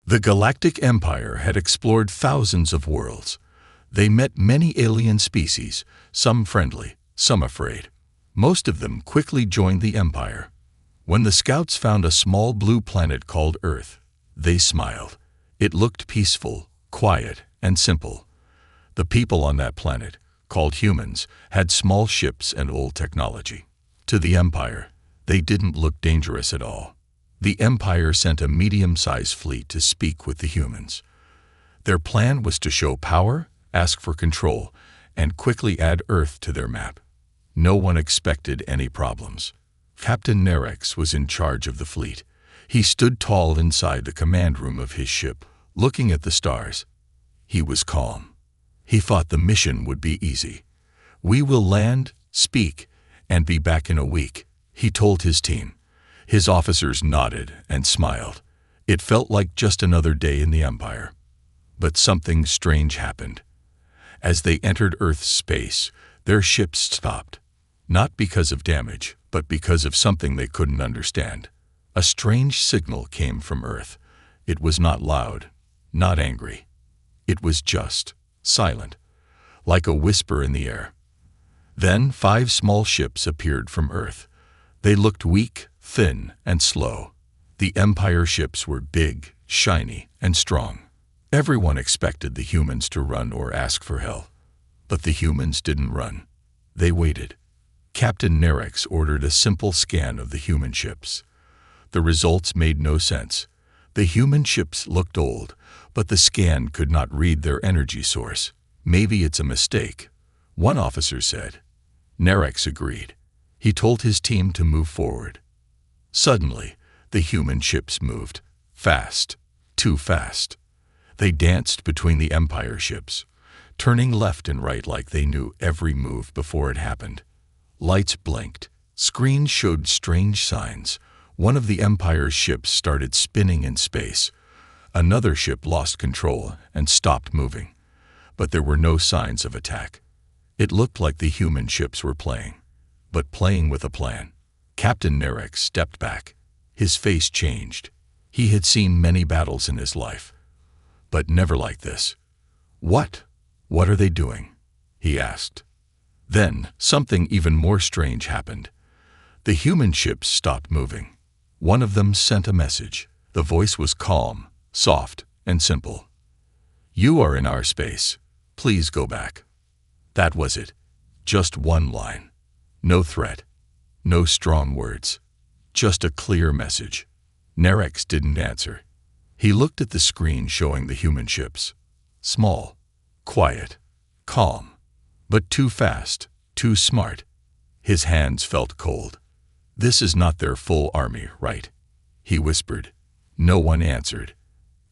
The Galactic Empire had explored thousands of worlds. They met many alien species, some friendly, some afraid. Most of them quickly joined the Empire. When the scouts found a small blue planet called Earth, they smiled. It looked peaceful, quiet, and simple. The people on that planet, called humans, had small ships and old technology. To the Empire, they didn't look dangerous at all. The Empire sent a medium-sized fleet to speak with the humans. Their plan was to show power, ask for control, and quickly add Earth to their map. No one expected any problems. Captain Nerex was in charge of the fleet. He stood tall inside the command room of his ship, looking at the stars. He was calm. He thought the mission would be easy. "We will land, speak, and be back in a week," he told his team. His officers nodded and smiled. It felt like just another day in the Empire. But something strange happened. As they entered Earth's space, their ships stopped. Not because of damage, but because of something they couldn't understand. A strange signal came from Earth. It was not loud, not angry. It was just silent, like a whisper in the air. Then 5 small ships appeared from Earth. They looked weak, thin, and slow. The Empire ships were big, shiny, and strong. Everyone expected the humans to run or ask for help. But the humans didn't run. They waited. Captain Nerex ordered a simple scan of the human ships. The results made no sense. The human ships looked old, but the scan could not read their energy source. "Maybe it's a mistake," one officer said. Nerex agreed. He told his team to move forward. Suddenly, the human ships moved. Fast. Too fast. They danced between the Empire ships, turning left and right like they knew every move before it happened. Lights blinked. Screens showed strange signs. One of the Empire's ships started spinning in space. Another ship lost control and stopped moving. But there were no signs of attack. It looked like the human ships were playing, but playing with a plan. Captain Nerex stepped back. His face changed. He had seen many battles in his life, but never like this. What are they doing?" he asked. Then, something even more strange happened. The human ships stopped moving. One of them sent a message. The voice was calm, soft, and simple. "You are in our space. Please go back." That was it. Just one line. No threat. No strong words. Just a clear message. Nerex didn't answer. He looked at the screen showing the human ships. Small, quiet, calm, but too fast, too smart. His hands felt cold. "This is not their full army, right?" he whispered. No one answered.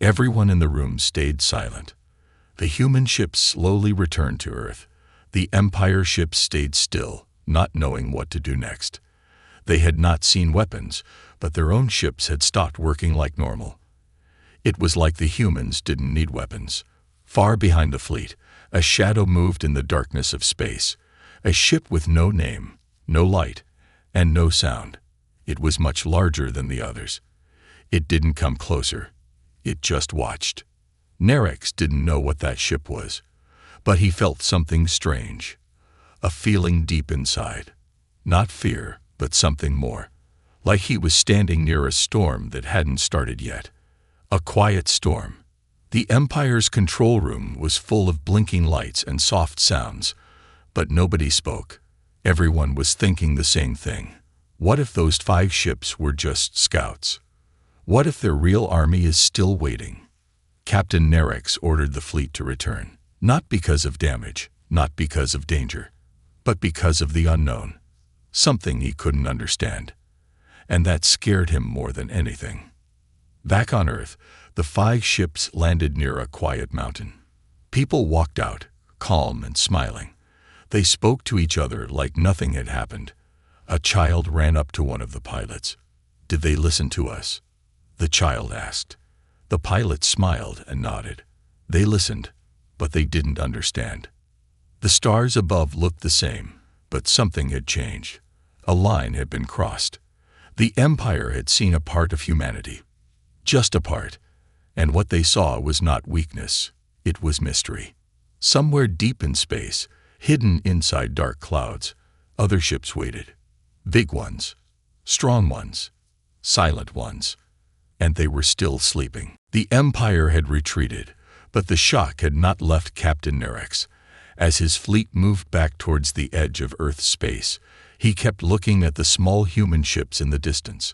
Everyone in the room stayed silent. The human ships slowly returned to Earth. The Empire ships stayed still, not knowing what to do next. They had not seen weapons, but their own ships had stopped working like normal. It was like the humans didn't need weapons. Far behind the fleet, a shadow moved in the darkness of space. A ship with no name, no light, and no sound. It was much larger than the others. It didn't come closer. It just watched. Nerex didn't know what that ship was, but he felt something strange. A feeling deep inside. Not fear, but something more. Like he was standing near a storm that hadn't started yet. A quiet storm. The Empire's control room was full of blinking lights and soft sounds, but nobody spoke. Everyone was thinking the same thing. What if those 5 ships were just scouts? What if their real army is still waiting? Captain Nerex ordered the fleet to return, not because of damage, not because of danger, but because of the unknown. Something he couldn't understand. And that scared him more than anything. Back on Earth, the 5 ships landed near a quiet mountain. People walked out, calm and smiling. They spoke to each other like nothing had happened. A child ran up to one of the pilots. "Did they listen to us?" the child asked. The pilot smiled and nodded. They listened, but they didn't understand. The stars above looked the same, but something had changed. A line had been crossed. The Empire had seen a part of humanity. Just a part. And what they saw was not weakness, it was mystery. Somewhere deep in space, hidden inside dark clouds, other ships waited. Big ones, strong ones, silent ones. And they were still sleeping. The Empire had retreated, but the shock had not left Captain Nerex. As his fleet moved back towards the edge of Earth's space, he kept looking at the small human ships in the distance.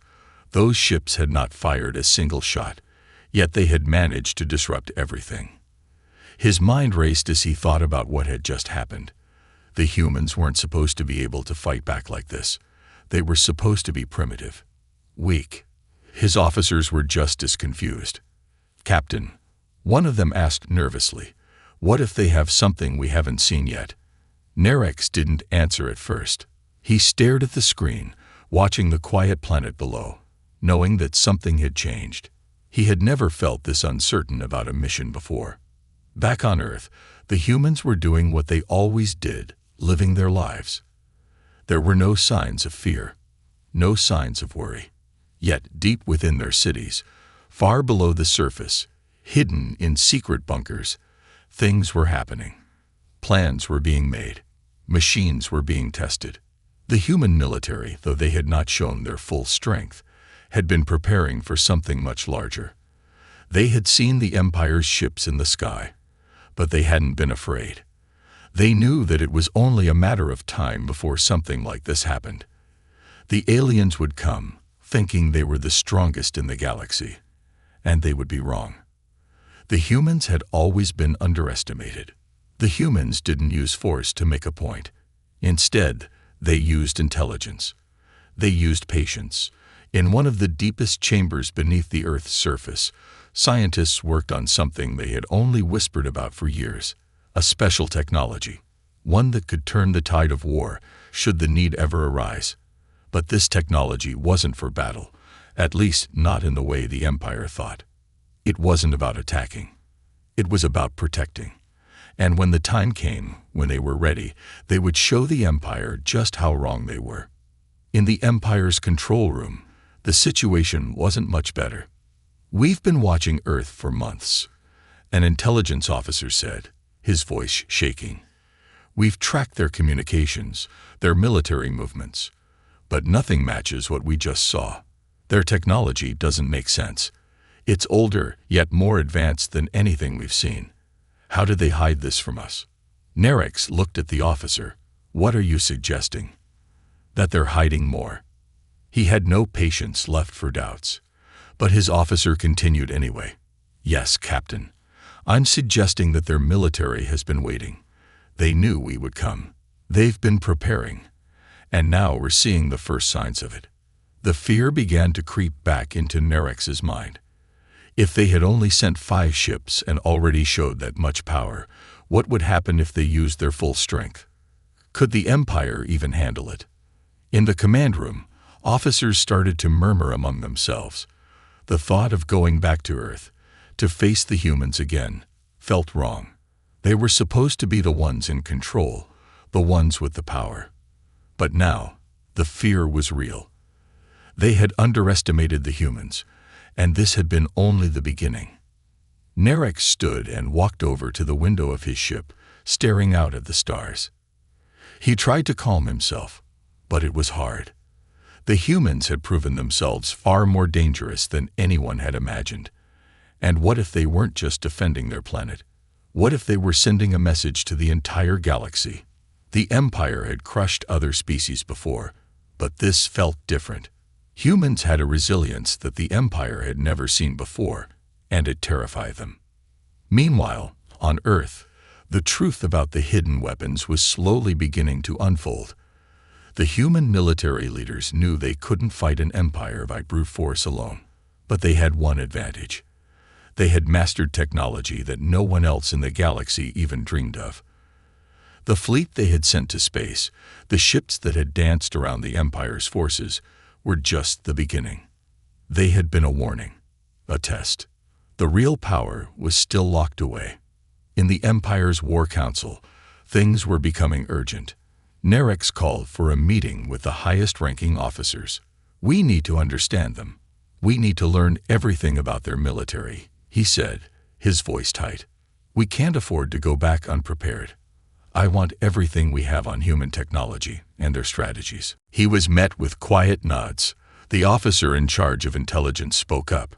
Those ships had not fired a single shot, yet they had managed to disrupt everything. His mind raced as he thought about what had just happened. The humans weren't supposed to be able to fight back like this. They were supposed to be primitive, weak. His officers were just as confused. "Captain," one of them asked nervously, "what if they have something we haven't seen yet?" Nerex didn't answer at first. He stared at the screen, watching the quiet planet below, knowing that something had changed. He had never felt this uncertain about a mission before. Back on Earth, the humans were doing what they always did, living their lives. There were no signs of fear, no signs of worry. Yet deep within their cities, far below the surface, hidden in secret bunkers, things were happening. Plans were being made. Machines were being tested. The human military, though they had not shown their full strength, had been preparing for something much larger. They had seen the Empire's ships in the sky, but they hadn't been afraid. They knew that it was only a matter of time before something like this happened. The aliens would come, thinking they were the strongest in the galaxy, and they would be wrong. The humans had always been underestimated. The humans didn't use force to make a point. Instead, they used intelligence. They used patience. In one of the deepest chambers beneath the Earth's surface, scientists worked on something they had only whispered about for years, a special technology, one that could turn the tide of war should the need ever arise. But this technology wasn't for battle, at least not in the way the Empire thought. It wasn't about attacking. It was about protecting. And when the time came, when they were ready, they would show the Empire just how wrong they were. In the Empire's control room, the situation wasn't much better. "We've been watching Earth for months," an intelligence officer said, his voice shaking. "We've tracked their communications, their military movements. But nothing matches what we just saw. Their technology doesn't make sense. It's older, yet more advanced than anything we've seen. How did they hide this from us?" Nerex looked at the officer. "What are you suggesting?" "That they're hiding more." He had no patience left for doubts. But his officer continued anyway. "Yes, Captain. I'm suggesting that their military has been waiting. They knew we would come. They've been preparing. And now we're seeing the first signs of it." The fear began to creep back into Nerex's mind. If they had only sent 5 ships and already showed that much power, what would happen if they used their full strength? Could the Empire even handle it? In the command room, officers started to murmur among themselves. The thought of going back to Earth, to face the humans again, felt wrong. They were supposed to be the ones in control, the ones with the power. But now, the fear was real. They had underestimated the humans, and this had been only the beginning. Nerex stood and walked over to the window of his ship, staring out at the stars. He tried to calm himself, but it was hard. The humans had proven themselves far more dangerous than anyone had imagined. And what if they weren't just defending their planet? What if they were sending a message to the entire galaxy? The Empire had crushed other species before, but this felt different. Humans had a resilience that the Empire had never seen before, and it terrified them. Meanwhile, on Earth, the truth about the hidden weapons was slowly beginning to unfold. The human military leaders knew they couldn't fight an empire by brute force alone, but they had one advantage. They had mastered technology that no one else in the galaxy even dreamed of. The fleet they had sent to space, the ships that had danced around the Empire's forces, were just the beginning. They had been a warning, a test. The real power was still locked away. In the Empire's War Council, things were becoming urgent. Nerex called for a meeting with the highest-ranking officers. "We need to understand them. We need to learn everything about their military, he said, his voice tight. "We can't afford to go back unprepared. I want everything we have on human technology and their strategies." He was met with quiet nods. The officer in charge of intelligence spoke up.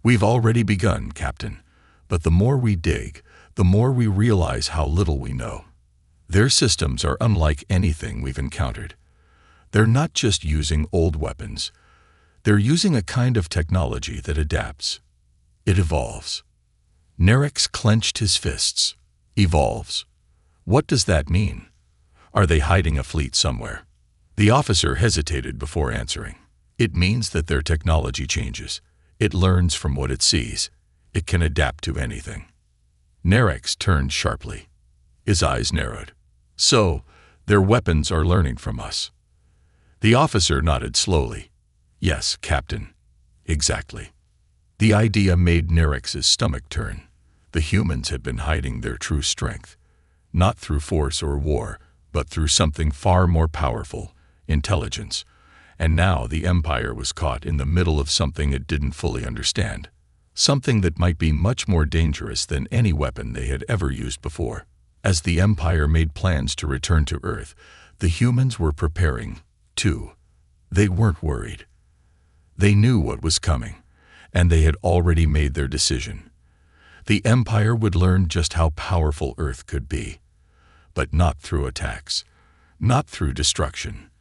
"We've already begun, Captain. But the more we dig, the more we realize how little we know. Their systems are unlike anything we've encountered. They're not just using old weapons. They're using a kind of technology that adapts. It evolves." Nerex clenched his fists. Evolves. What does that mean? Are they hiding a fleet somewhere? The officer hesitated before answering. It means that their technology changes. It learns from what it sees. It can adapt to anything. Nerex turned sharply. His eyes narrowed. "So, their weapons are learning from us." The officer nodded slowly. "Yes, Captain. Exactly." The idea made Nerex's stomach turn. The humans had been hiding their true strength. Not through force or war, but through something far more powerful, intelligence. And now the Empire was caught in the middle of something it didn't fully understand. Something that might be much more dangerous than any weapon they had ever used before. As the Empire made plans to return to Earth, the humans were preparing, too. They weren't worried. They knew what was coming, and they had already made their decision. The Empire would learn just how powerful Earth could be. But not through attacks, not through destruction.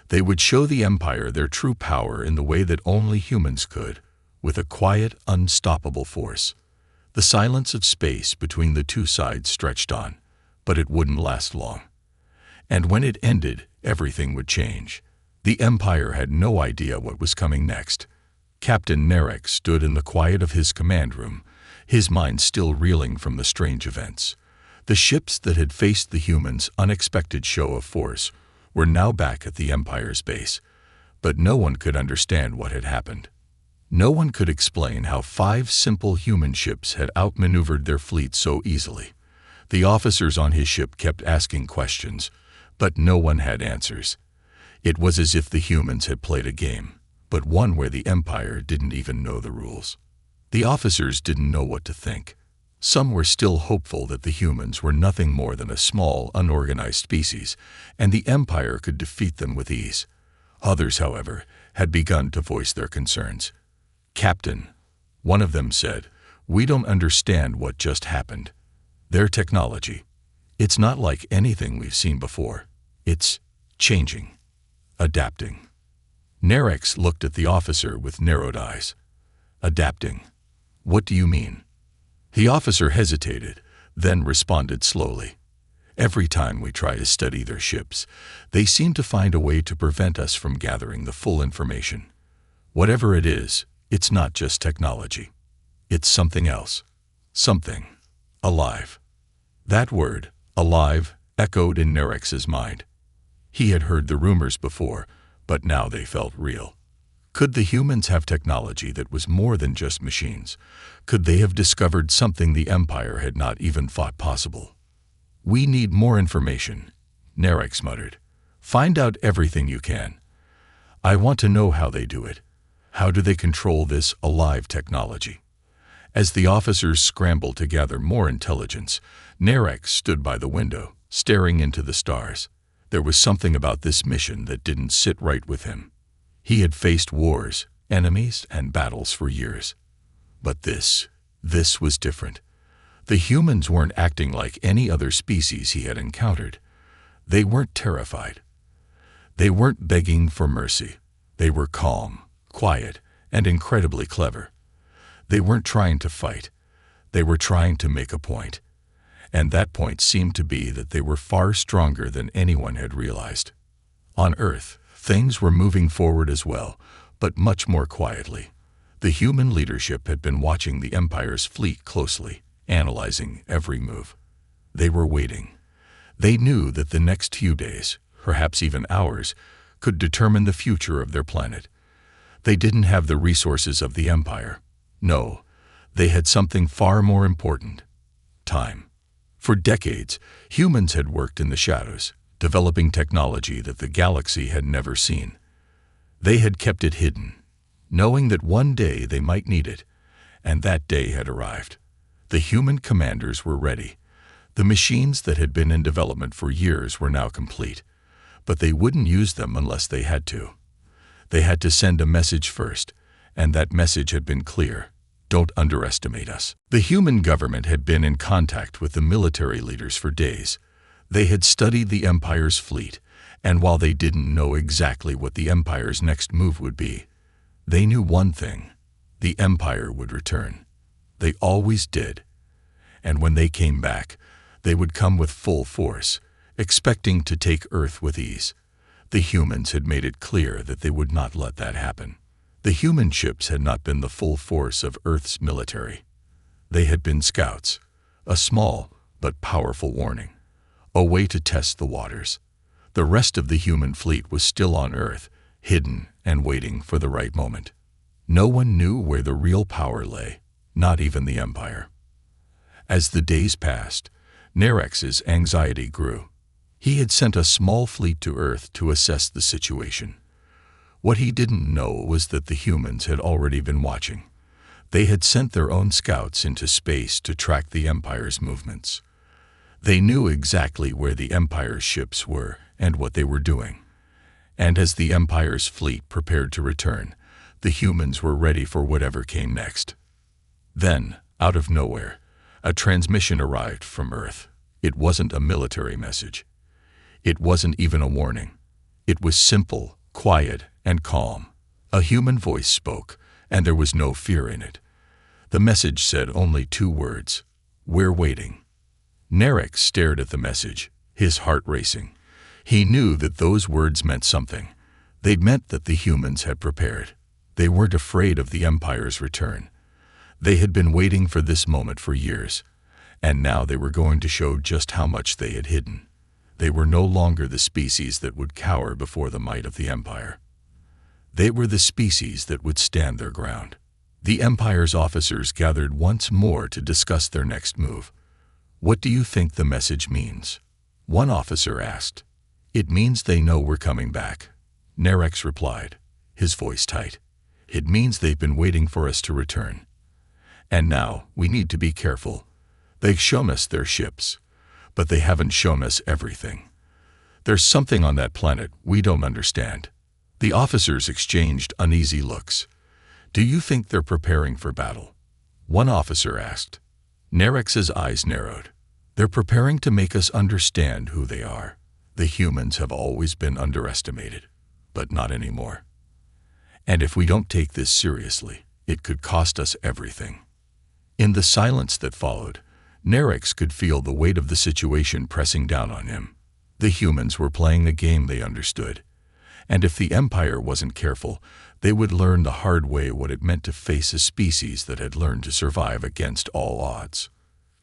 They would show the Empire their true power in the way that only humans could, with a quiet, unstoppable force. The silence of space between the two sides stretched on, but it wouldn't last long. And when it ended, everything would change. The Empire had no idea what was coming next. Captain Nerex stood in the quiet of his command room, his mind still reeling from the strange events. The ships that had faced the humans' unexpected show of force were now back at the Empire's base, but no one could understand what had happened. No one could explain how 5 simple human ships had outmaneuvered their fleet so easily. The officers on his ship kept asking questions, but no one had answers. It was as if the humans had played a game, but one where the Empire didn't even know the rules. The officers didn't know what to think. Some were still hopeful that the humans were nothing more than a small, unorganized species, and the Empire could defeat them with ease. Others, however, had begun to voice their concerns. "Captain," one of them said, "we don't understand what just happened. Their technology, it's not like anything we've seen before. It's changing, adapting." Nerex looked at the officer with narrowed eyes. "Adapting? What do you mean?" The officer hesitated, then responded slowly. "Every time we try to study their ships, they seem to find a way to prevent us from gathering the full information. Whatever it is, it's not just technology. It's something else. Something alive." That word, alive, echoed in Nerex's mind. He had heard the rumors before, but now they felt real. Could the humans have technology that was more than just machines? Could they have discovered something the Empire had not even thought possible? "We need more information," Nerex muttered. "Find out everything you can. I want to know how they do it. How do they control this alive technology?" As the officers scrambled to gather more intelligence, Nerex stood by the window, staring into the stars. There was something about this mission that didn't sit right with him. He had faced wars, enemies, and battles for years. But this was different. The humans weren't acting like any other species he had encountered. They weren't terrified. They weren't begging for mercy. They were calm, quiet, and incredibly clever. They weren't trying to fight. They were trying to make a point. And that point seemed to be that they were far stronger than anyone had realized. On Earth, things were moving forward as well, but much more quietly. The human leadership had been watching the Empire's fleet closely, analyzing every move. They were waiting. They knew that the next few days, perhaps even hours, could determine the future of their planet. They didn't have the resources of the Empire. No, they had something far more important: time. For decades, humans had worked in the shadows, developing technology that the galaxy had never seen. They had kept it hidden, knowing that one day they might need it, And that day had arrived. The human commanders were ready. The machines that had been in development for years were now complete, but they wouldn't use them unless they had to. They had to send a message first, and that message had been clear. Don't underestimate us. The human government had been in contact with the military leaders for days. They had studied the Empire's fleet, and while they didn't know exactly what the Empire's next move would be, they knew one thing: the Empire would return. They always did. And when they came back, they would come with full force, expecting to take Earth with ease. The humans had made it clear that they would not let that happen. The human ships had not been the full force of Earth's military. They had been scouts, a small but powerful warning, a way to test the waters. The rest of the human fleet was still on Earth, hidden and waiting for the right moment. No one knew where the real power lay, not even the Empire. As the days passed, Nerex's anxiety grew. He had sent a small fleet to Earth to assess the situation. What he didn't know was that the humans had already been watching. They had sent their own scouts into space to track the Empire's movements. They knew exactly where the Empire's ships were and what they were doing. And as the Empire's fleet prepared to return, the humans were ready for whatever came next. Then, out of nowhere, a transmission arrived from Earth. It wasn't a military message. It wasn't even a warning. It was simple, quiet, and calm. A human voice spoke, and there was no fear in it. The message said only 2 words: "We're waiting." Nerex stared at the message, his heart racing. He knew that those words meant something. They meant that the humans had prepared. They weren't afraid of the Empire's return. They had been waiting for this moment for years, and now they were going to show just how much they had hidden. They were no longer the species that would cower before the might of the Empire. They were the species that would stand their ground. The Empire's officers gathered once more to discuss their next move. "What do you think the message means?" one officer asked. "It means they know we're coming back," Nerex replied, his voice tight. "It means they've been waiting for us to return. And now we need to be careful. They've shown us their ships, but they haven't shown us everything. There's something on that planet we don't understand." The officers exchanged uneasy looks. "Do you think they're preparing for battle?" one officer asked. Nerex's eyes narrowed. "They're preparing to make us understand who they are. The humans have always been underestimated, but not anymore. And if we don't take this seriously, it could cost us everything." In the silence that followed, Nerex could feel the weight of the situation pressing down on him. The humans were playing a game they understood, and if the Empire wasn't careful, they would learn the hard way what it meant to face a species that had learned to survive against all odds.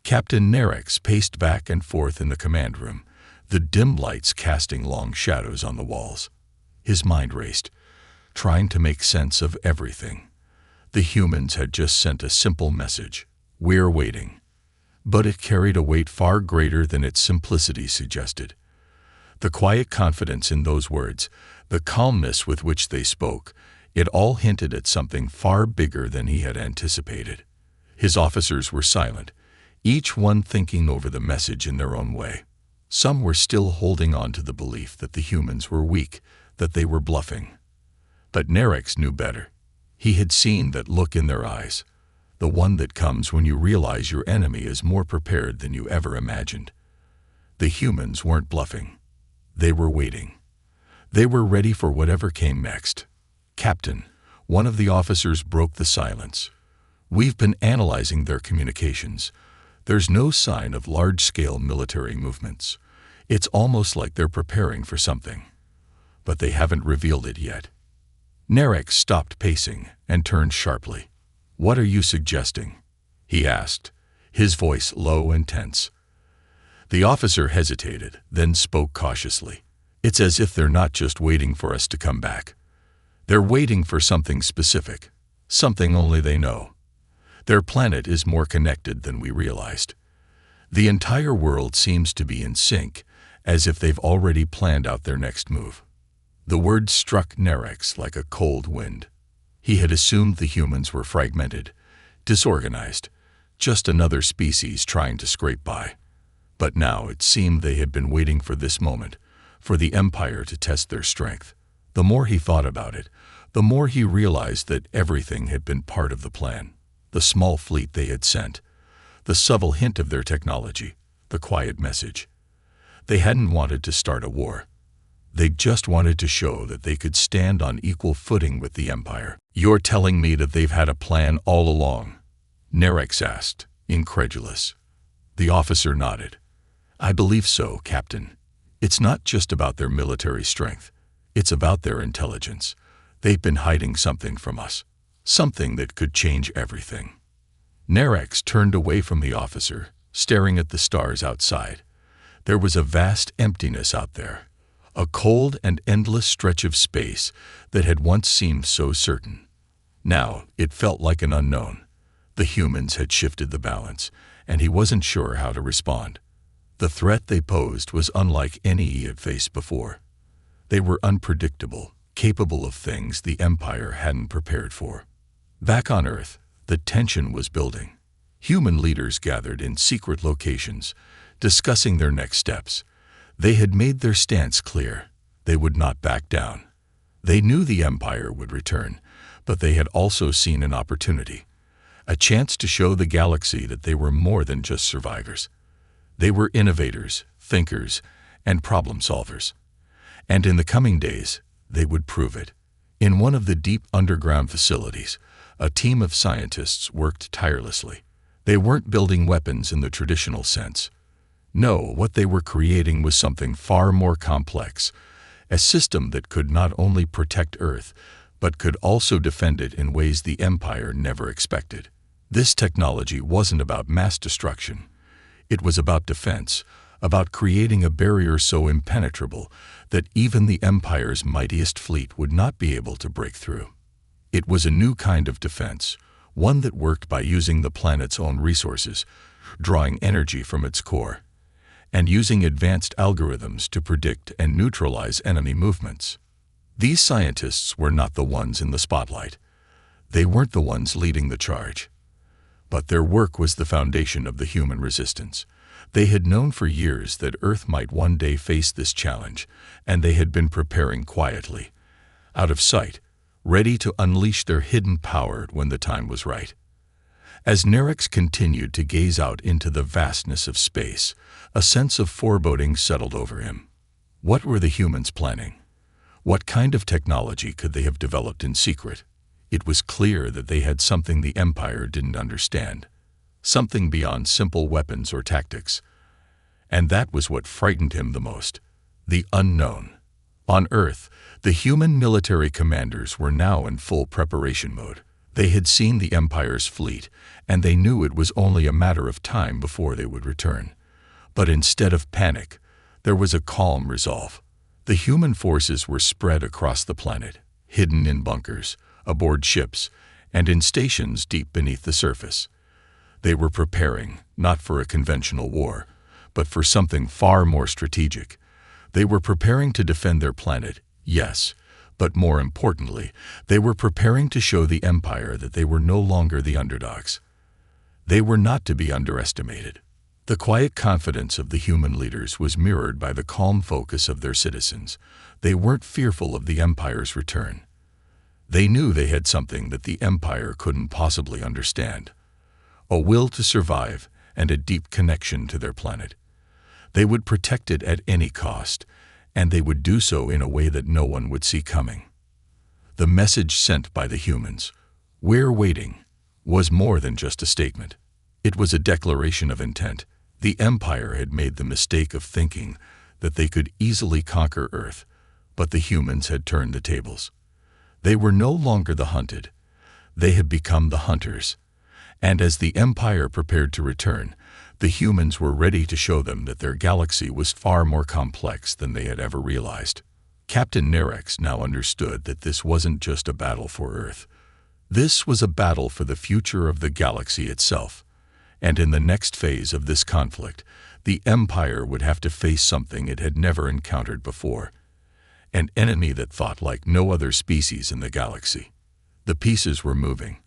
Captain Nerex paced back and forth in the command room, the dim lights casting long shadows on the walls. His mind raced, trying to make sense of everything. The humans had just sent a simple message: "We're waiting." But it carried a weight far greater than its simplicity suggested. The quiet confidence in those words, the calmness with which they spoke, it all hinted at something far bigger than he had anticipated. His officers were silent, each one thinking over the message in their own way. Some were still holding on to the belief that the humans were weak, that they were bluffing. But Nerex knew better. He had seen that look in their eyes, the one that comes when you realize your enemy is more prepared than you ever imagined. The humans weren't bluffing. They were waiting. They were ready for whatever came next. "Captain," one of the officers broke the silence. "We've been analyzing their communications. There's no sign of large-scale military movements. It's almost like they're preparing for something. But they haven't revealed it yet." Nerex stopped pacing and turned sharply. "What are you suggesting?" he asked, his voice low and tense. The officer hesitated, then spoke cautiously. "It's as if they're not just waiting for us to come back. They're waiting for something specific, something only they know. Their planet is more connected than we realized. The entire world seems to be in sync, as if they've already planned out their next move." The words struck Nerex like a cold wind. He had assumed the humans were fragmented, disorganized, just another species trying to scrape by. But now it seemed they had been waiting for this moment, for the Empire to test their strength. The more he thought about it, the more he realized that everything had been part of the plan. The small fleet they had sent, the subtle hint of their technology, the quiet message. They hadn't wanted to start a war. They just wanted to show that they could stand on equal footing with the Empire. "You're telling me that they've had a plan all along?" Nerex asked, incredulous. The officer nodded. "I believe so, Captain. It's not just about their military strength. It's about their intelligence. They've been hiding something from us, something that could change everything." Nerex turned away from the officer, staring at the stars outside. There was a vast emptiness out there, a cold and endless stretch of space that had once seemed so certain. Now it felt like an unknown. The humans had shifted the balance, and he wasn't sure how to respond. The threat they posed was unlike any he had faced before. They were unpredictable, capable of things the Empire hadn't prepared for. Back on Earth, the tension was building. Human leaders gathered in secret locations, discussing their next steps. They had made their stance clear. They would not back down. They knew the Empire would return, but they had also seen an opportunity, a chance to show the galaxy that they were more than just survivors. They were innovators, thinkers, and problem solvers. And in the coming days, they would prove it. In one of the deep underground facilities, a team of scientists worked tirelessly. They weren't building weapons in the traditional sense. No, what they were creating was something far more complex, a system that could not only protect Earth, but could also defend it in ways the Empire never expected. This technology wasn't about mass destruction. It was about defense, about creating a barrier so impenetrable that even the Empire's mightiest fleet would not be able to break through. It was a new kind of defense, one that worked by using the planet's own resources, drawing energy from its core, and using advanced algorithms to predict and neutralize enemy movements. These scientists were not the ones in the spotlight. They weren't the ones leading the charge. But their work was the foundation of the human resistance. They had known for years that Earth might one day face this challenge, and they had been preparing quietly, out of sight, ready to unleash their hidden power when the time was right. As Nerex continued to gaze out into the vastness of space, a sense of foreboding settled over him. What were the humans planning? What kind of technology could they have developed in secret? It was clear that they had something the Empire didn't understand, something beyond simple weapons or tactics. And that was what frightened him the most, the unknown. On Earth, the human military commanders were now in full preparation mode. They had seen the Empire's fleet, and they knew it was only a matter of time before they would return. But instead of panic, there was a calm resolve. The human forces were spread across the planet, hidden in bunkers, aboard ships, and in stations deep beneath the surface. They were preparing, not for a conventional war, but for something far more strategic. They were preparing to defend their planet, yes, but more importantly, they were preparing to show the Empire that they were no longer the underdogs. They were not to be underestimated. The quiet confidence of the human leaders was mirrored by the calm focus of their citizens. They weren't fearful of the Empire's return. They knew they had something that the Empire couldn't possibly understand, a will to survive and a deep connection to their planet. They would protect it at any cost, and they would do so in a way that no one would see coming. The message sent by the humans, "We're waiting," was more than just a statement. It was a declaration of intent. The Empire had made the mistake of thinking that they could easily conquer Earth, but the humans had turned the tables. They were no longer the hunted. They had become the hunters. And as the Empire prepared to return, the humans were ready to show them that their galaxy was far more complex than they had ever realized. Captain Nerex now understood that this wasn't just a battle for Earth. This was a battle for the future of the galaxy itself. And in the next phase of this conflict, the Empire would have to face something it had never encountered before, an enemy that thought like no other species in the galaxy. The pieces were moving,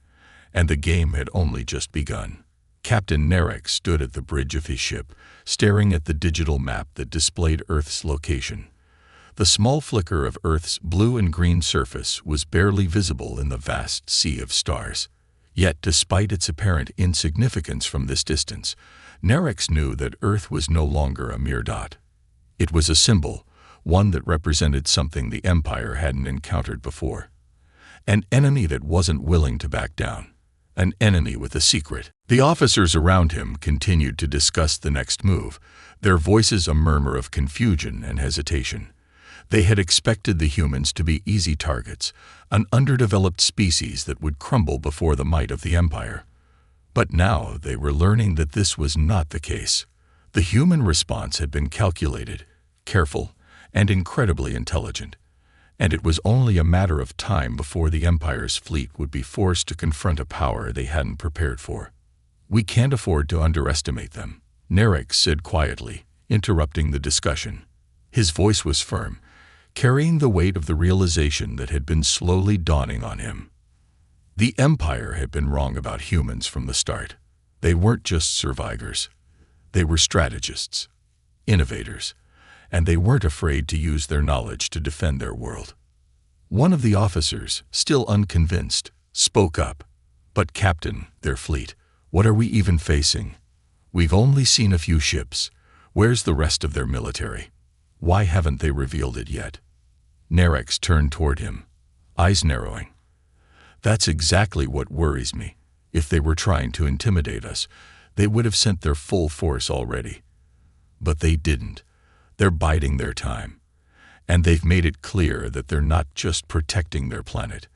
and the game had only just begun. Captain Narek stood at the bridge of his ship, staring at the digital map that displayed Earth's location. The small flicker of Earth's blue and green surface was barely visible in the vast sea of stars. Yet, despite its apparent insignificance from this distance, Narek knew that Earth was no longer a mere dot. It was a symbol, one that represented something the Empire hadn't encountered before. An enemy that wasn't willing to back down. An enemy with a secret. The officers around him continued to discuss the next move, their voices a murmur of confusion and hesitation. They had expected the humans to be easy targets, an underdeveloped species that would crumble before the might of the Empire. But now they were learning that this was not the case. The human response had been calculated, careful, and incredibly intelligent, and it was only a matter of time before the Empire's fleet would be forced to confront a power they hadn't prepared for. "We can't afford to underestimate them," Narek said quietly, interrupting the discussion. His voice was firm, carrying the weight of the realization that had been slowly dawning on him. The Empire had been wrong about humans from the start. They weren't just survivors. They were strategists, innovators, and they weren't afraid to use their knowledge to defend their world. One of the officers, still unconvinced, spoke up. "But Captain, their fleet, what are we even facing? We've only seen a few ships. Where's the rest of their military? Why haven't they revealed it yet?" Narek turned toward him, eyes narrowing. "That's exactly what worries me. If they were trying to intimidate us, they would have sent their full force already. But they didn't. They're biding their time. And they've made it clear that they're not just protecting their planet.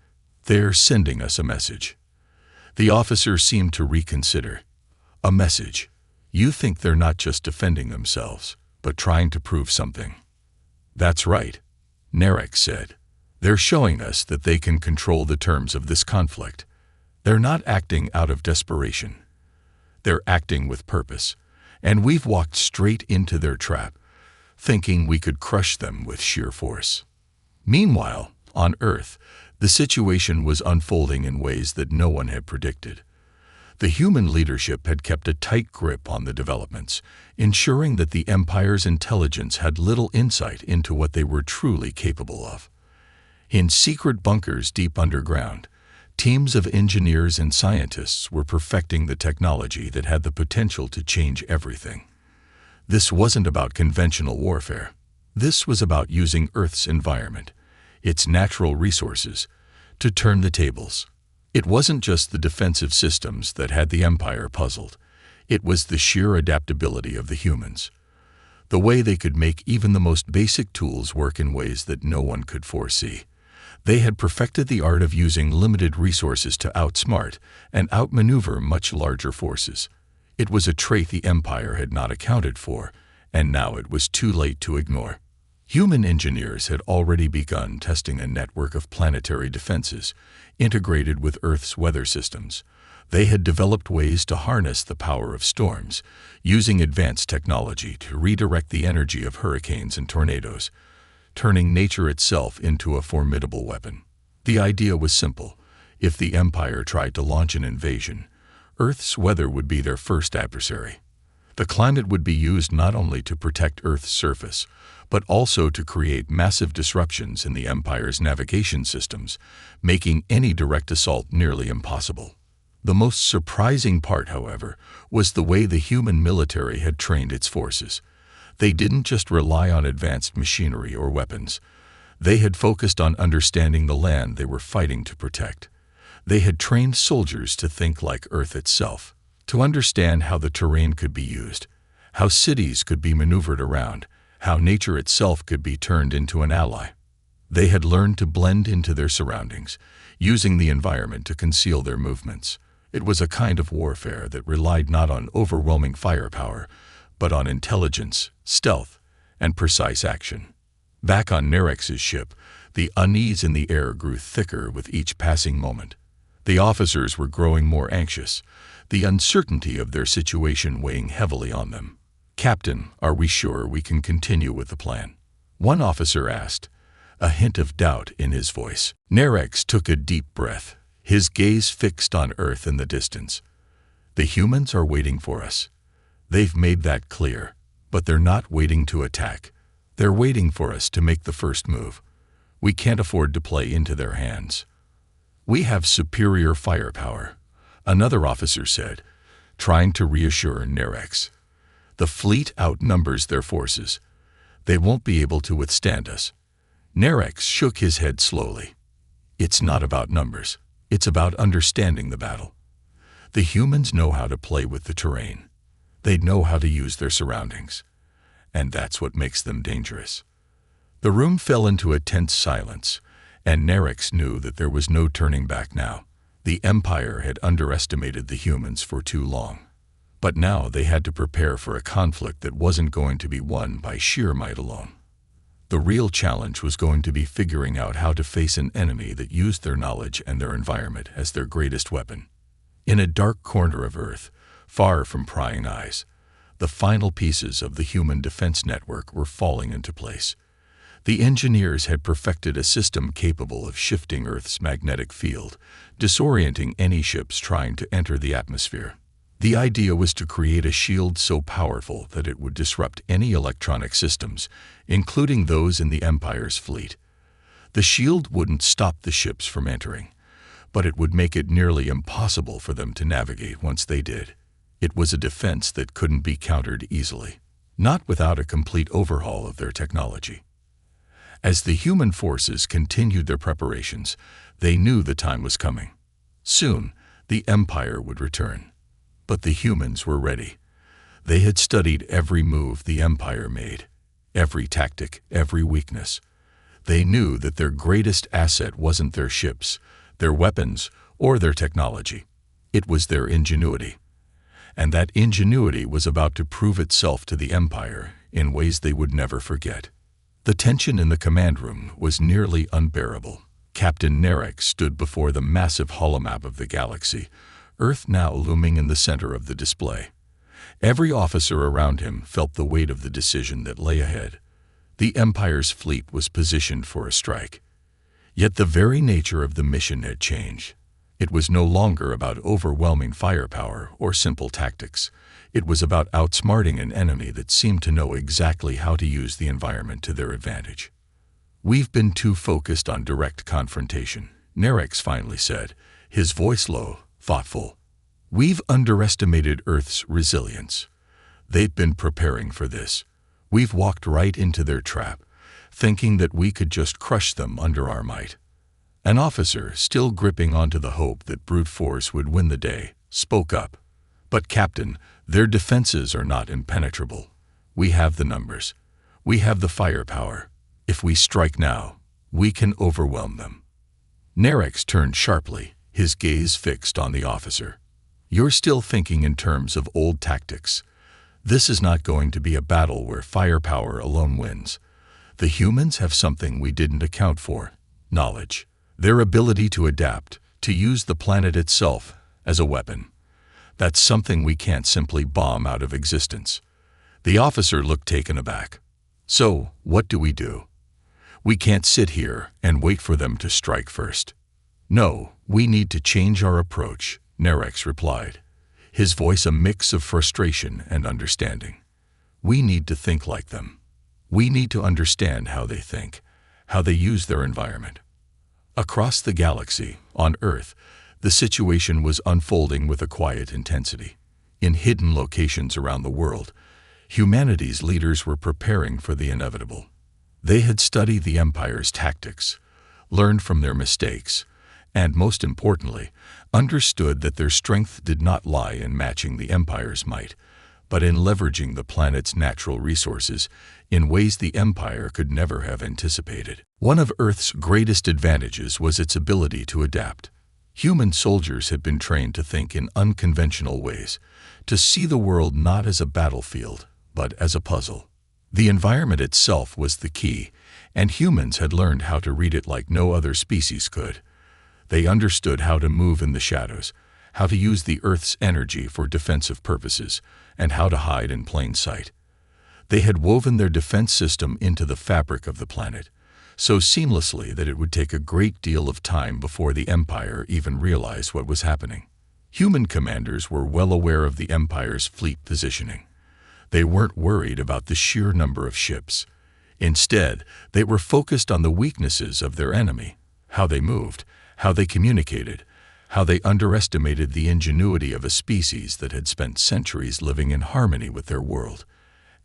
They're sending us a message." The officer seemed to reconsider. "A message? You think they're not just defending themselves, but trying to prove something?" "That's right," Narek said. "They're showing us that they can control the terms of this conflict. They're not acting out of desperation. They're acting with purpose, and we've walked straight into their trap, thinking we could crush them with sheer force." Meanwhile, on Earth, the situation was unfolding in ways that no one had predicted. The human leadership had kept a tight grip on the developments, ensuring that the Empire's intelligence had little insight into what they were truly capable of. In secret bunkers deep underground, teams of engineers and scientists were perfecting the technology that had the potential to change everything. This wasn't about conventional warfare. This was about using Earth's environment, its natural resources, to turn the tables. It wasn't just the defensive systems that had the Empire puzzled. It was the sheer adaptability of the humans. The way they could make even the most basic tools work in ways that no one could foresee. They had perfected the art of using limited resources to outsmart and outmaneuver much larger forces. It was a trait the Empire had not accounted for, and now it was too late to ignore. Human engineers had already begun testing a network of planetary defenses, integrated with Earth's weather systems. They had developed ways to harness the power of storms, using advanced technology to redirect the energy of hurricanes and tornadoes, turning nature itself into a formidable weapon. The idea was simple. If the Empire tried to launch an invasion, Earth's weather would be their first adversary. The climate would be used not only to protect Earth's surface, but also to create massive disruptions in the Empire's navigation systems, making any direct assault nearly impossible. The most surprising part, however, was the way the human military had trained its forces. They didn't just rely on advanced machinery or weapons. They had focused on understanding the land they were fighting to protect. They had trained soldiers to think like Earth itself, to understand how the terrain could be used, how cities could be maneuvered around, how nature itself could be turned into an ally. They had learned to blend into their surroundings, using the environment to conceal their movements. It was a kind of warfare that relied not on overwhelming firepower, but on intelligence, stealth, and precise action. Back on Narek's ship, the unease in the air grew thicker with each passing moment. The officers were growing more anxious, the uncertainty of their situation weighing heavily on them. "Captain, are we sure we can continue with the plan?" one officer asked, a hint of doubt in his voice. Narek took a deep breath. his gaze fixed on Earth in the distance. The humans are waiting for us. They've made that clear, but they're not waiting to attack. They're waiting for us to make the first move. We can't afford to play into their hands. We have superior firepower, another officer said, trying to reassure Nerex. The fleet outnumbers their forces. They won't be able to withstand us. Nerex shook his head slowly. It's not about numbers. It's about understanding the battle. The humans know how to play with the terrain. They know how to use their surroundings. And that's what makes them dangerous. The room fell into a tense silence, and Nerex knew that there was no turning back now. The Empire had underestimated the humans for too long. But now they had to prepare for a conflict that wasn't going to be won by sheer might alone. The real challenge was going to be figuring out how to face an enemy that used their knowledge and their environment as their greatest weapon. In a dark corner of Earth, far from prying eyes, the final pieces of the human defense network were falling into place. The engineers had perfected a system capable of shifting Earth's magnetic field, disorienting any ships trying to enter the atmosphere. The idea was to create a shield so powerful that it would disrupt any electronic systems, including those in the Empire's fleet. The shield wouldn't stop the ships from entering, but it would make it nearly impossible for them to navigate once they did. It was a defense that couldn't be countered easily, not without a complete overhaul of their technology. As the human forces continued their preparations, they knew the time was coming. Soon, the Empire would return. But the humans were ready. They had studied every move the Empire made, every tactic, every weakness. They knew that their greatest asset wasn't their ships, their weapons, or their technology. It was their ingenuity. And that ingenuity was about to prove itself to the Empire in ways they would never forget. The tension in the command room was nearly unbearable. Captain Nerex stood before the massive holomap of the galaxy, Earth now looming in the center of the display. Every officer around him felt the weight of the decision that lay ahead. The Empire's fleet was positioned for a strike. Yet the very nature of the mission had changed. It was no longer about overwhelming firepower or simple tactics. It was about outsmarting an enemy that seemed to know exactly how to use the environment to their advantage. "We've been too focused on direct confrontation," Nerex finally said, his voice low, thoughtful. "We've underestimated Earth's resilience. They've been preparing for this. We've walked right into their trap, thinking that we could just crush them under our might." An officer, still gripping onto the hope that brute force would win the day, spoke up. "But Captain, their defenses are not impenetrable. We have the numbers. We have the firepower. If we strike now, we can overwhelm them." Nerex turned sharply, his gaze fixed on the officer. "You're still thinking in terms of old tactics. This is not going to be a battle where firepower alone wins. The humans have something we didn't account for: knowledge. Their ability to adapt, to use the planet itself as a weapon. That's something we can't simply bomb out of existence." The officer looked taken aback. "So, what do we do? We can't sit here and wait for them to strike first." "No, we need to change our approach," Nerex replied, his voice a mix of frustration and understanding. "We need to think like them. We need to understand how they think, how they use their environment." Across the galaxy, on Earth, the situation was unfolding with a quiet intensity. In hidden locations around the world, humanity's leaders were preparing for the inevitable. They had studied the Empire's tactics, learned from their mistakes, and most importantly, understood that their strength did not lie in matching the Empire's might, but in leveraging the planet's natural resources in ways the Empire could never have anticipated. One of Earth's greatest advantages was its ability to adapt. Human soldiers had been trained to think in unconventional ways, to see the world not as a battlefield, but as a puzzle. The environment itself was the key, and humans had learned how to read it like no other species could. They understood how to move in the shadows, how to use the Earth's energy for defensive purposes, and how to hide in plain sight. They had woven their defense system into the fabric of the planet, so seamlessly that it would take a great deal of time before the Empire even realized what was happening. Human commanders were well aware of the Empire's fleet positioning. They weren't worried about the sheer number of ships. Instead, they were focused on the weaknesses of their enemy, how they moved, how they communicated, how they underestimated the ingenuity of a species that had spent centuries living in harmony with their world.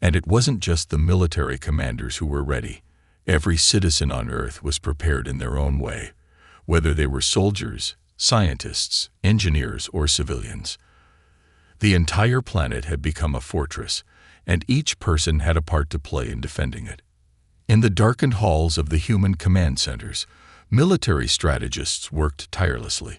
And it wasn't just the military commanders who were ready. Every citizen on Earth was prepared in their own way, whether they were soldiers, scientists, engineers, or civilians. The entire planet had become a fortress, and each person had a part to play in defending it. In the darkened halls of the human command centers, military strategists worked tirelessly.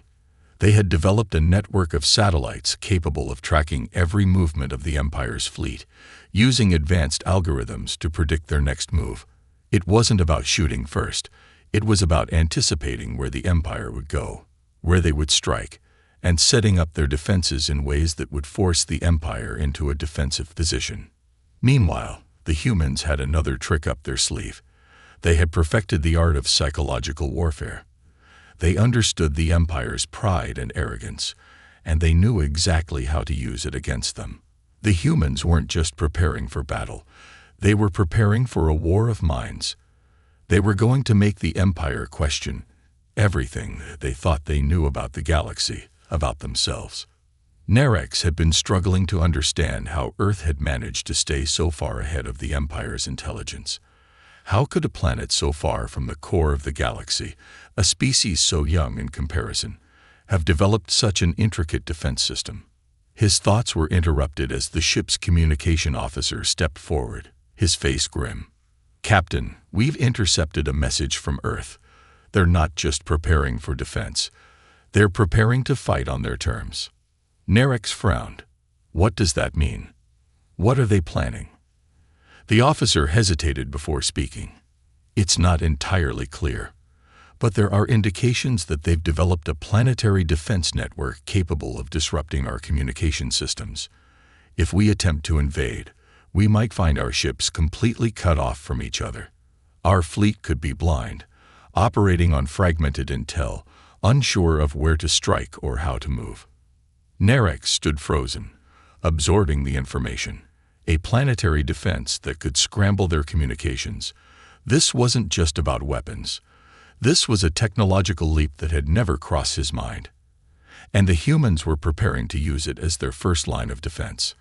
They had developed a network of satellites capable of tracking every movement of the Empire's fleet, using advanced algorithms to predict their next move. It wasn't about shooting first. It was about anticipating where the Empire would go, where they would strike, and setting up their defenses in ways that would force the Empire into a defensive position. Meanwhile, the humans had another trick up their sleeve. They had perfected the art of psychological warfare. They understood the Empire's pride and arrogance, and they knew exactly how to use it against them. The humans weren't just preparing for battle. They were preparing for a war of minds. They were going to make the Empire question everything they thought they knew about the galaxy, about themselves. Nerex had been struggling to understand how Earth had managed to stay so far ahead of the Empire's intelligence. How could a planet so far from the core of the galaxy, a species so young in comparison, have developed such an intricate defense system? His thoughts were interrupted as the ship's communication officer stepped forward, his face grim. "Captain, we've intercepted a message from Earth. They're not just preparing for defense. They're preparing to fight on their terms." Nerex frowned. "What does that mean? What are they planning?" The officer hesitated before speaking. "It's not entirely clear, but there are indications that they've developed a planetary defense network capable of disrupting our communication systems. If we attempt to invade, we might find our ships completely cut off from each other. Our fleet could be blind, operating on fragmented intel, unsure of where to strike or how to move." Nerex stood frozen, absorbing the information. A planetary defense that could scramble their communications. This wasn't just about weapons. This was a technological leap that had never crossed his mind. And the humans were preparing to use it as their first line of defense.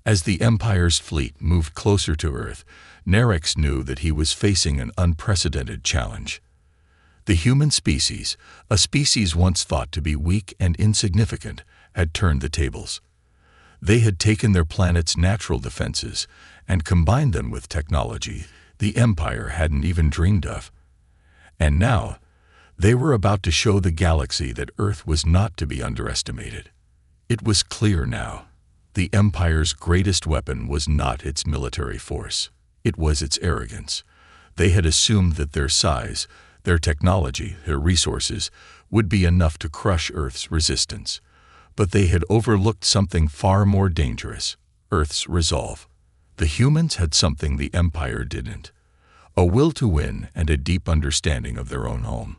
As the Empire's fleet moved closer to Earth, Nerex knew that he was facing an unprecedented challenge. The human species, a species once thought to be weak and insignificant, had turned the tables. They had taken their planet's natural defenses and combined them with technology the Empire hadn't even dreamed of. And now, they were about to show the galaxy that Earth was not to be underestimated. It was clear now. The Empire's greatest weapon was not its military force. It was its arrogance. They had assumed that their size, their technology, their resources would be enough to crush Earth's resistance. But they had overlooked something far more dangerous, Earth's resolve. The humans had something the Empire didn't, a will to win and a deep understanding of their own home.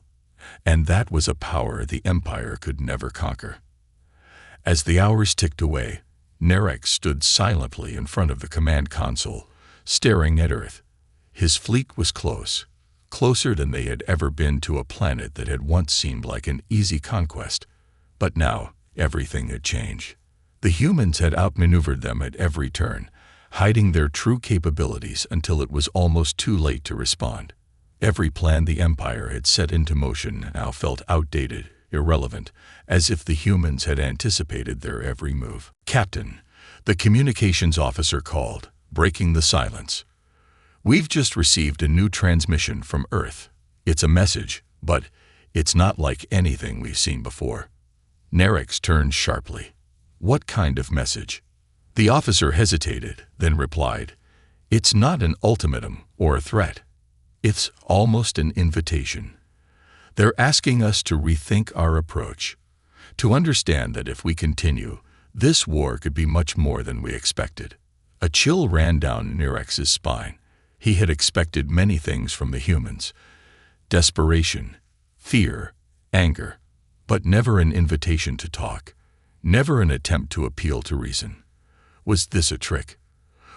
And that was a power the Empire could never conquer. As the hours ticked away, Nerex stood silently in front of the command console, staring at Earth. His fleet was close, closer than they had ever been to a planet that had once seemed like an easy conquest. But now, everything had changed. The humans had outmaneuvered them at every turn, hiding their true capabilities until it was almost too late to respond. Every plan the Empire had set into motion now felt outdated, irrelevant, as if the humans had anticipated their every move. "Captain," the communications officer called, breaking the silence. "We've just received a new transmission from Earth. It's a message, but it's not like anything we've seen before." Nerex turned sharply. "What kind of message?" The officer hesitated, then replied, "It's not an ultimatum or a threat. It's almost an invitation. They're asking us to rethink our approach, to understand that if we continue, this war could be much more than we expected." A chill ran down Nerex's spine. He had expected many things from the humans: desperation, fear, anger, but never an invitation to talk, never an attempt to appeal to reason. Was this a trick?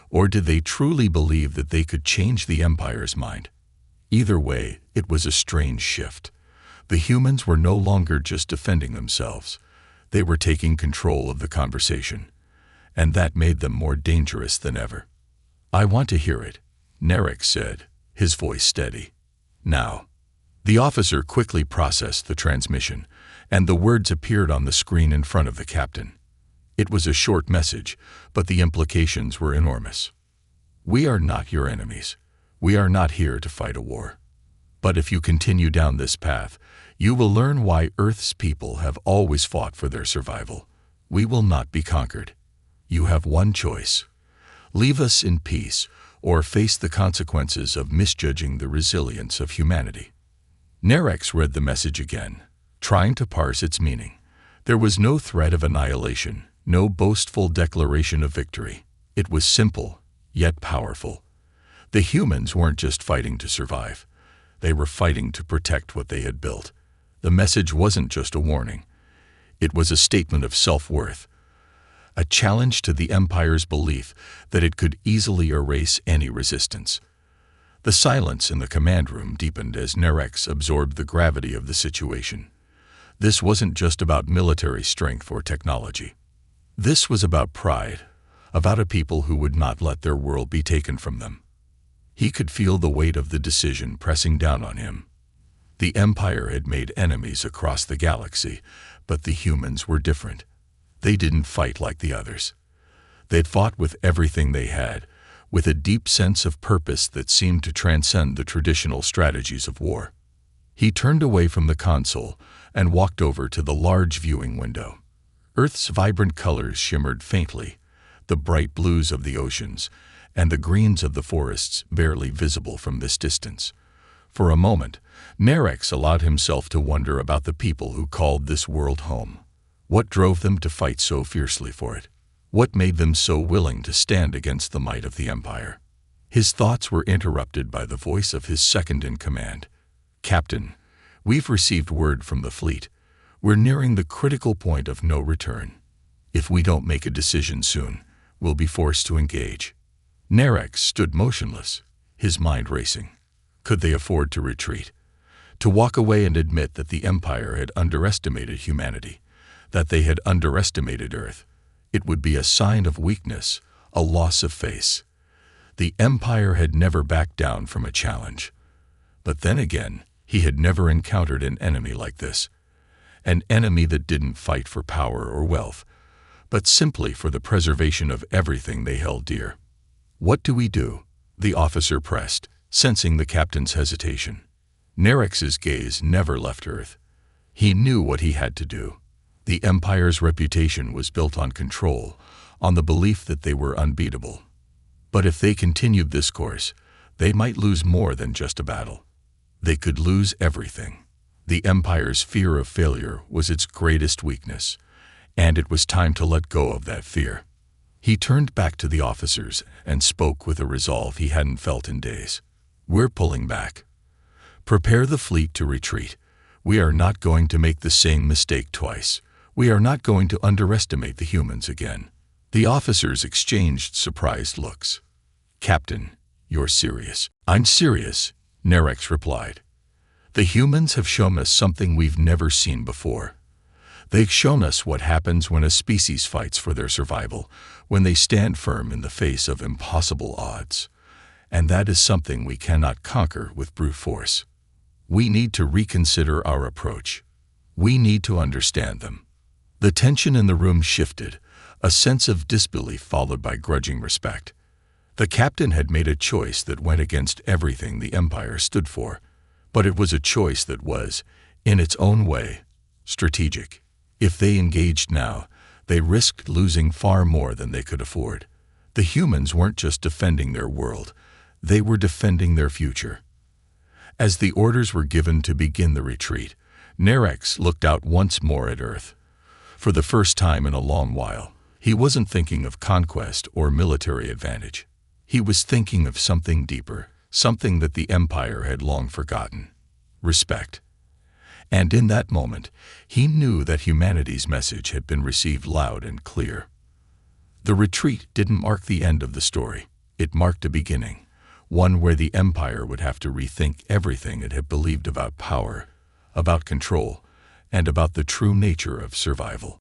Or did they truly believe that they could change the Empire's mind? Either way, it was a strange shift. The humans were no longer just defending themselves. They were taking control of the conversation, and that made them more dangerous than ever. "I want to hear it," Nerex said, his voice steady. "Now." The officer quickly processed the transmission, and the words appeared on the screen in front of the captain. It was a short message, but the implications were enormous. "We are not your enemies. We are not here to fight a war. But if you continue down this path, you will learn why Earth's people have always fought for their survival. We will not be conquered. You have one choice: leave us in peace, or face the consequences of misjudging the resilience of humanity." Nerex read the message again, trying to parse its meaning. There was no threat of annihilation, no boastful declaration of victory. It was simple, yet powerful. The humans weren't just fighting to survive. They were fighting to protect what they had built. The message wasn't just a warning. It was a statement of self-worth, a challenge to the Empire's belief that it could easily erase any resistance. The silence in the command room deepened as Nerex absorbed the gravity of the situation. This wasn't just about military strength or technology. This was about pride, about a people who would not let their world be taken from them. He could feel the weight of the decision pressing down on him. The Empire had made enemies across the galaxy, but the humans were different. They didn't fight like the others. They'd fought with everything they had, with a deep sense of purpose that seemed to transcend the traditional strategies of war. He turned away from the console and walked over to the large viewing window. Earth's vibrant colors shimmered faintly, the bright blues of the oceans and the greens of the forests barely visible from this distance. For a moment, Nerex allowed himself to wonder about the people who called this world home. What drove them to fight so fiercely for it? What made them so willing to stand against the might of the Empire? His thoughts were interrupted by the voice of his second-in-command. "Captain, we've received word from the fleet. We're nearing the critical point of no return. If we don't make a decision soon, we'll be forced to engage." Nerex stood motionless, his mind racing. Could they afford to retreat? To walk away and admit that the Empire had underestimated humanity, that they had underestimated Earth? It would be a sign of weakness, a loss of face. The Empire had never backed down from a challenge. But then again, he had never encountered an enemy like this. An enemy that didn't fight for power or wealth, but simply for the preservation of everything they held dear. "What do we do?" the officer pressed, sensing the captain's hesitation. Nerex's gaze never left Earth. He knew what he had to do. The Empire's reputation was built on control, on the belief that they were unbeatable. But if they continued this course, they might lose more than just a battle. They could lose everything. The Empire's fear of failure was its greatest weakness, and it was time to let go of that fear. He turned back to the officers and spoke with a resolve he hadn't felt in days. "We're pulling back. Prepare the fleet to retreat. We are not going to make the same mistake twice. We are not going to underestimate the humans again." The officers exchanged surprised looks. "Captain, you're serious." "I'm serious," Nerex replied. "The humans have shown us something we've never seen before. They've shown us what happens when a species fights for their survival, when they stand firm in the face of impossible odds. And that is something we cannot conquer with brute force. We need to reconsider our approach. We need to understand them." The tension in the room shifted, a sense of disbelief followed by grudging respect. The captain had made a choice that went against everything the Empire stood for, but it was a choice that was, in its own way, strategic. If they engaged now, they risked losing far more than they could afford. The humans weren't just defending their world, they were defending their future. As the orders were given to begin the retreat, Nerex looked out once more at Earth. For the first time in a long while, he wasn't thinking of conquest or military advantage. He was thinking of something deeper, something that the Empire had long forgotten: respect. And in that moment, he knew that humanity's message had been received loud and clear. The retreat didn't mark the end of the story. It marked a beginning, one where the Empire would have to rethink everything it had believed about power, about control, and about the true nature of survival.